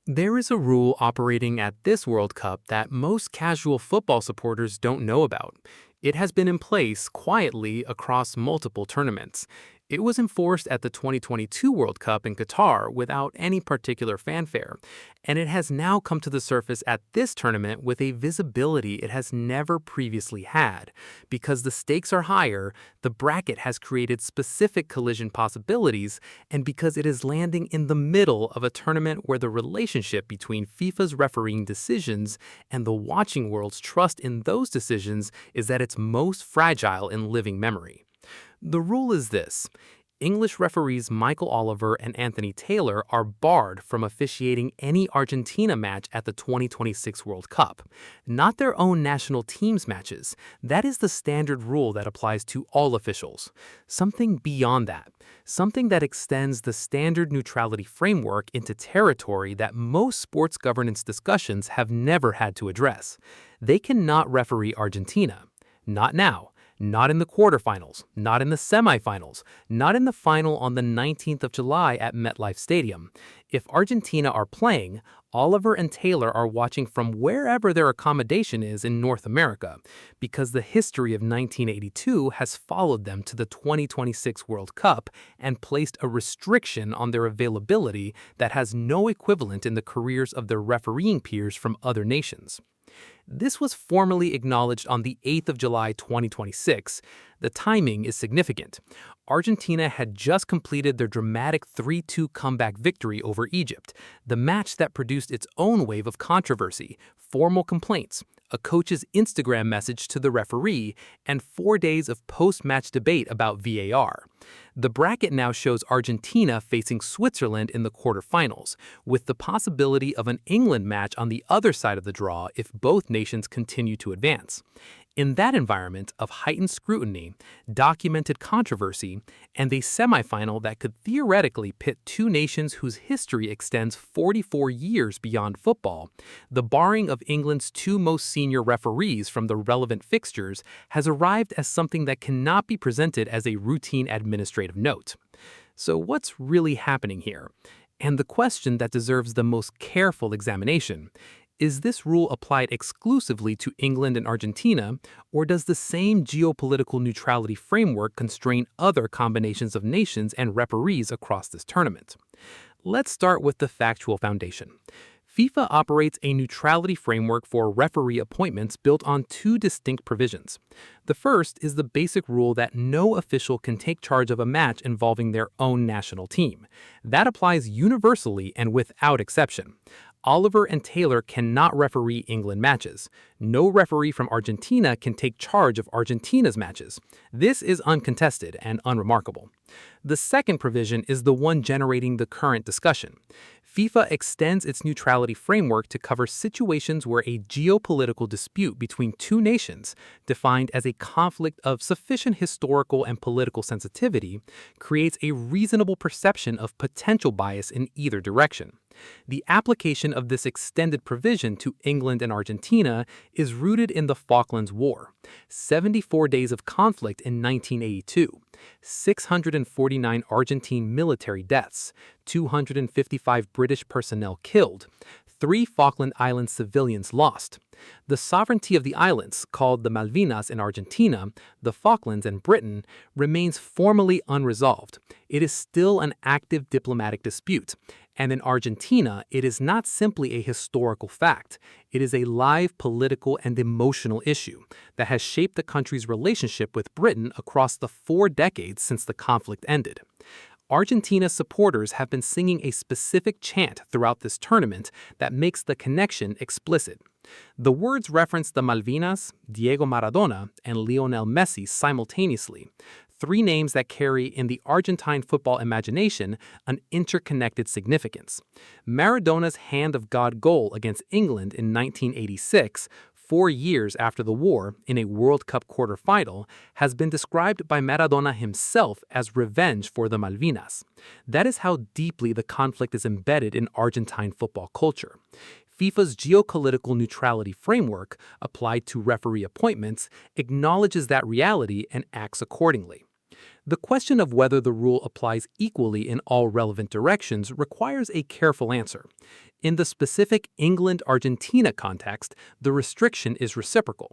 There is a rule operating at this World Cup that most casual football supporters don't know about. It has been in place quietly across multiple tournaments. It was enforced at the 2022 World Cup in Qatar without any particular fanfare, and it has now come to the surface at this tournament with a visibility it has never previously had. Because the stakes are higher, the bracket has created specific collision possibilities, and because it is landing in the middle of a tournament where the relationship between FIFA's refereeing decisions and the watching world's trust in those decisions is at its most fragile in living memory. The rule is this. English referees Michael Oliver and Anthony Taylor are barred from officiating any Argentina match at the 2026 World Cup. Not their own national team's matches. That is the standard rule that applies to all officials. Something beyond that. Something that extends the standard neutrality framework into territory that most sports governance discussions have never had to address. They cannot referee Argentina. Not now. Not in the quarterfinals, not in the semifinals, not in the final on the 19th of July at MetLife Stadium. If Argentina are playing, Oliver and Taylor are watching from wherever their accommodation is in North America, because the history of 1982 has followed them to the 2026 World Cup and placed a restriction on their availability that has no equivalent in the careers of their refereeing peers from other nations. This was formally acknowledged on the 8th of July 2026. The timing is significant. Argentina had just completed their dramatic 3-2 comeback victory over Egypt, the match that produced its own wave of controversy, formal complaints, a coach's Instagram message to the referee, and 4 days of post-match debate about VAR. The bracket now shows Argentina facing Switzerland in the quarterfinals, with the possibility of an England match on the other side of the draw if both nations continue to advance. In that environment of heightened scrutiny, documented controversy, and a semifinal that could theoretically pit two nations whose history extends 44 years beyond football, the barring of England's two most senior referees from the relevant fixtures has arrived as something that cannot be presented as a routine administrative note. So what's really happening here? And the question that deserves the most careful examination: is this rule applied exclusively to England and Argentina, or does the same geopolitical neutrality framework constrain other combinations of nations and referees across this tournament? Let's start with the factual foundation. FIFA operates a neutrality framework for referee appointments built on two distinct provisions. The first is the basic rule that no official can take charge of a match involving their own national team. That applies universally and without exception. Oliver and Taylor cannot referee England matches. No referee from Argentina can take charge of Argentina's matches. This is uncontested and unremarkable. The second provision is the one generating the current discussion. FIFA extends its neutrality framework to cover situations where a geopolitical dispute between two nations, defined as a conflict of sufficient historical and political sensitivity, creates a reasonable perception of potential bias in either direction. The application of this extended provision to England and Argentina is rooted in the Falklands War. 74 days of conflict in 1982, 649 Argentine military deaths, 255 British personnel killed, 3 Falkland Island civilians lost. The sovereignty of the islands, called the Malvinas in Argentina, the Falklands, and Britain, remains formally unresolved. It is still an active diplomatic dispute. And in Argentina, it is not simply a historical fact. It is a live political and emotional issue that has shaped the country's relationship with Britain across the 4 decades since the conflict ended. Argentina supporters have been singing a specific chant throughout this tournament that makes the connection explicit. The words reference the Malvinas, Diego Maradona, and Lionel Messi simultaneously, 3 names that carry, in the Argentine football imagination, an interconnected significance. Maradona's Hand of God goal against England in 1986, 4 years after the war, in a World Cup quarterfinal, has been described by Maradona himself as revenge for the Malvinas. That is how deeply the conflict is embedded in Argentine football culture. FIFA's geopolitical neutrality framework, applied to referee appointments, acknowledges that reality and acts accordingly. The question of whether the rule applies equally in all relevant directions requires a careful answer. In the specific England-Argentina context, the restriction is reciprocal.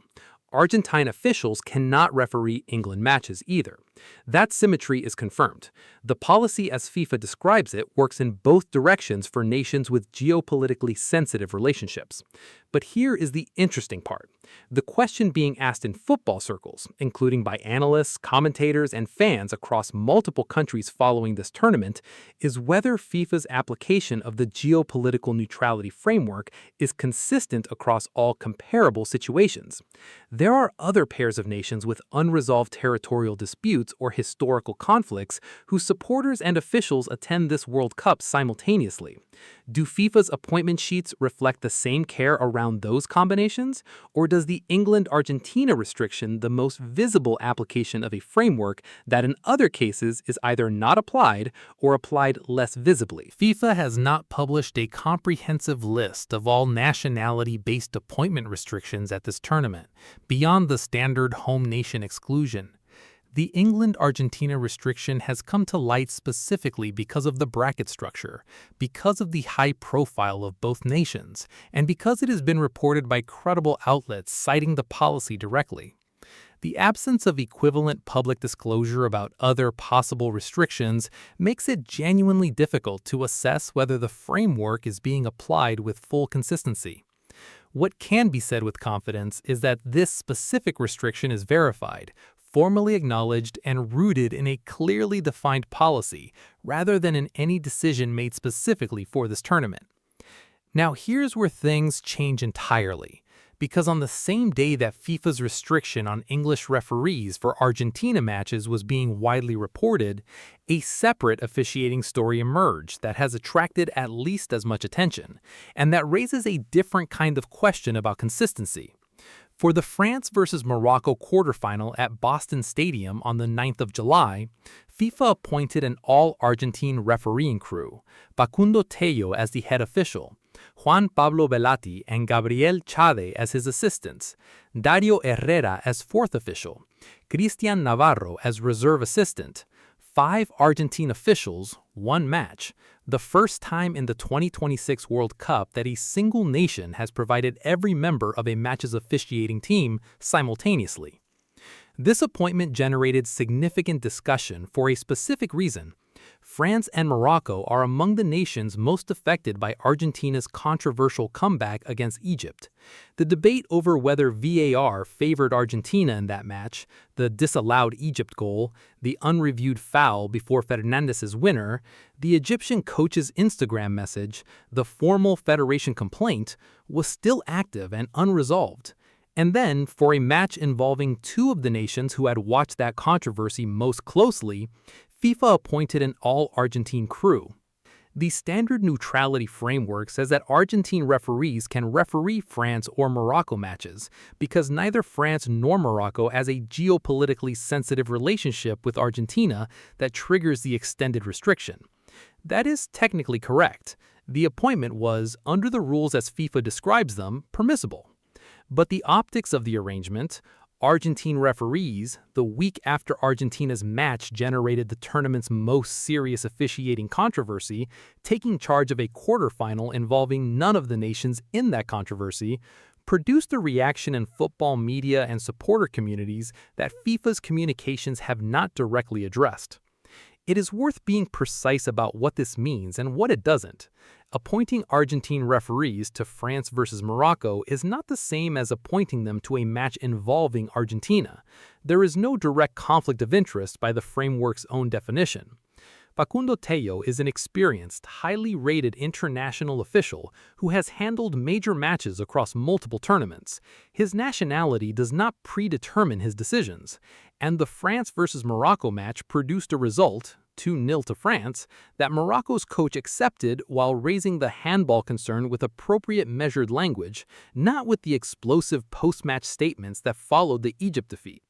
Argentine officials cannot referee England matches either. That symmetry is confirmed. The policy as FIFA describes it works in both directions for nations with geopolitically sensitive relationships. But here is the interesting part. The question being asked in football circles, including by analysts, commentators, and fans across multiple countries following this tournament, is whether FIFA's application of the geopolitical neutrality framework is consistent across all comparable situations. There are other pairs of nations with unresolved territorial disputes or historical conflicts whose supporters and officials attend this World Cup simultaneously. Do FIFA's appointment sheets reflect the same care around those combinations, or does the England-Argentina restriction the most visible application of a framework that in other cases is either not applied or applied less visibly? FIFA has not published a comprehensive list of all nationality-based appointment restrictions at this tournament, beyond the standard home nation exclusion. The England-Argentina restriction has come to light specifically because of the bracket structure, because of the high profile of both nations, and because it has been reported by credible outlets citing the policy directly. The absence of equivalent public disclosure about other possible restrictions makes it genuinely difficult to assess whether the framework is being applied with full consistency. What can be said with confidence is that this specific restriction is verified, formally acknowledged, and rooted in a clearly defined policy, rather than in any decision made specifically for this tournament. Now here's where things change entirely, because on the same day that FIFA's restriction on English referees for Argentina matches was being widely reported, a separate officiating story emerged that has attracted at least as much attention, and that raises a different kind of question about consistency. For the France versus Morocco quarterfinal at Boston Stadium on the 9th of July, FIFA appointed an all-Argentine refereeing crew, Facundo Tello as the head official, Juan Pablo Velati and Gabriel Chade as his assistants, Dario Herrera as fourth official, Cristian Navarro as reserve assistant, 5 Argentine officials, 1 match, the first time in the 2026 World Cup that a single nation has provided every member of a match's officiating team simultaneously. This appointment generated significant discussion for a specific reason. France and Morocco are among the nations most affected by Argentina's controversial comeback against Egypt. The debate over whether VAR favored Argentina in that match, the disallowed Egypt goal, the unreviewed foul before Fernandez's winner, the Egyptian coach's Instagram message, the formal federation complaint, was still active and unresolved. And then, for a match involving 2 of the nations who had watched that controversy most closely, FIFA appointed an all-Argentine crew. The standard neutrality framework says that Argentine referees can referee France or Morocco matches because neither France nor Morocco has a geopolitically sensitive relationship with Argentina that triggers the extended restriction. That is technically correct. The appointment was, under the rules as FIFA describes them, permissible. But the optics of the arrangement, Argentine referees, the week after Argentina's match generated the tournament's most serious officiating controversy, taking charge of a quarterfinal involving none of the nations in that controversy, produced a reaction in football media and supporter communities that FIFA's communications have not directly addressed. It is worth being precise about what this means and what it doesn't. Appointing Argentine referees to France versus Morocco is not the same as appointing them to a match involving Argentina. There is no direct conflict of interest by the framework's own definition. Facundo Tello is an experienced, highly rated international official who has handled major matches across multiple tournaments. His nationality does not predetermine his decisions, and the France versus Morocco match produced a result, 2-0 to France, that Morocco's coach accepted while raising the handball concern with appropriate measured language, not with the explosive post-match statements that followed the Egypt defeat.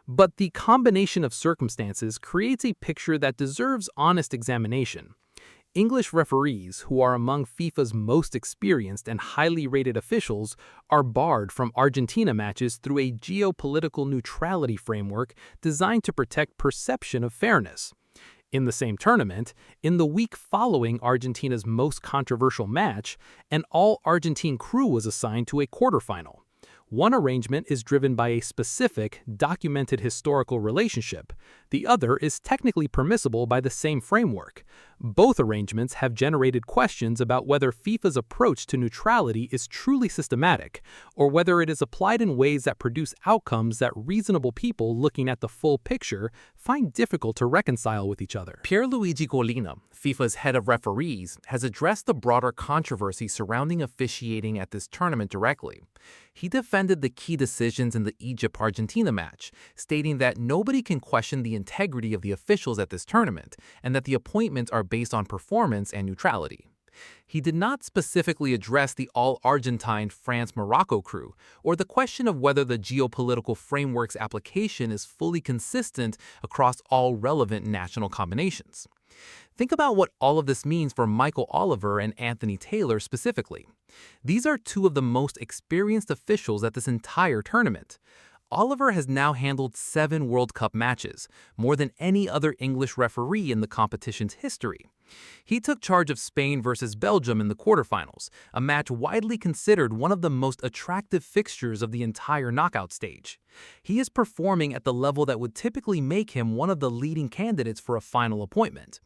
But the combination of circumstances creates a picture that deserves honest examination. English referees, who are among FIFA's most experienced and highly rated officials, are barred from Argentina matches through a geopolitical neutrality framework designed to protect perception of fairness. In the same tournament, in the week following Argentina's most controversial match, an all-Argentine crew was assigned to a quarterfinal. One arrangement is driven by a specific, documented historical relationship. The other is technically permissible by the same framework. Both arrangements have generated questions about whether FIFA's approach to neutrality is truly systematic, or whether it is applied in ways that produce outcomes that reasonable people looking at the full picture find difficult to reconcile with each other. Pierluigi Collina, FIFA's head of referees, has addressed the broader controversy surrounding officiating at this tournament directly. He defended the key decisions in the Egypt-Argentina match, stating that nobody can question the integrity of the officials at this tournament and that the appointments are based on performance and neutrality. He did not specifically address the all-Argentine France-Morocco crew or the question of whether the geopolitical framework's application is fully consistent across all relevant national combinations. Think about what all of this means for Michael Oliver and Anthony Taylor specifically. These are two of the most experienced officials at this entire tournament. Oliver has now handled 7 World Cup matches, more than any other English referee in the competition's history. He took charge of Spain versus Belgium in the quarterfinals, a match widely considered one of the most attractive fixtures of the entire knockout stage. He is performing at the level that would typically make him one of the leading candidates for a final appointment.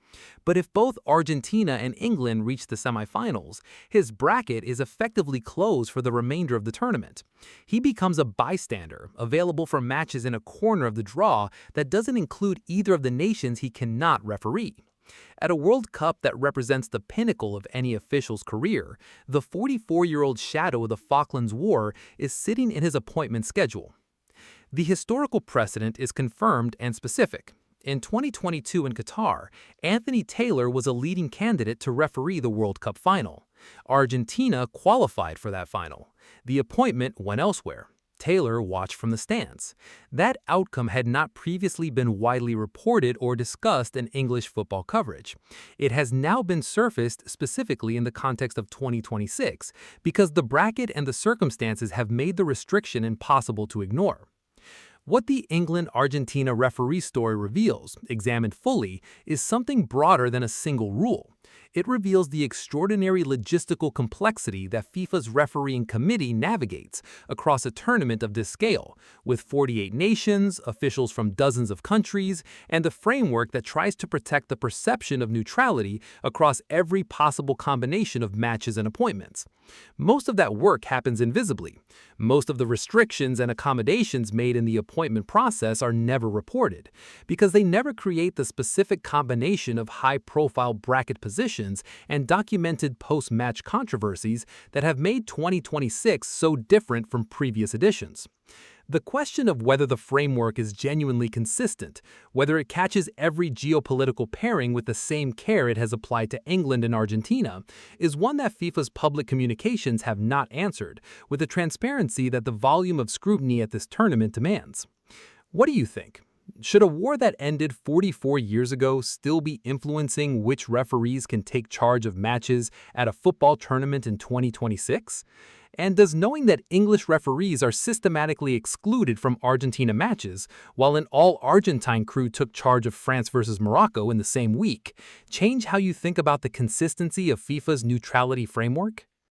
But if both Argentina and England reach the semifinals, his bracket is effectively closed for the remainder of the tournament. He becomes a bystander, available for matches in a corner of the draw that doesn't include either of the nations he cannot referee. At a World Cup that represents the pinnacle of any official's career, the 44-year-old shadow of the Falklands War is sitting in his appointment schedule. The historical precedent is confirmed and specific. In 2022 in Qatar, Anthony Taylor was a leading candidate to referee the World Cup final. Argentina qualified for that final. The appointment went elsewhere. Taylor watched from the stands. That outcome had not previously been widely reported or discussed in English football coverage. It has now been surfaced specifically in the context of 2026 because the bracket and the circumstances have made the restriction impossible to ignore. What the England-Argentina referee story reveals, examined fully, is something broader than a single rule. It reveals the extraordinary logistical complexity that FIFA's refereeing committee navigates across a tournament of this scale, with 48 nations, officials from dozens of countries, and a framework that tries to protect the perception of neutrality across every possible combination of matches and appointments. Most of that work happens invisibly. Most of the restrictions and accommodations made in the appointment process are never reported, because they never create the specific combination of high-profile bracket positions and documented post-match controversies that have made 2026 so different from previous editions. The question of whether the framework is genuinely consistent, whether it catches every geopolitical pairing with the same care it has applied to England and Argentina, is one that FIFA's public communications have not answered, with the transparency that the volume of scrutiny at this tournament demands. What do you think? Should a war that ended 44 years ago still be influencing which referees can take charge of matches at a football tournament in 2026? And does knowing that English referees are systematically excluded from Argentina matches, while an all-Argentine crew took charge of France versus Morocco in the same week, change how you think about the consistency of FIFA's neutrality framework?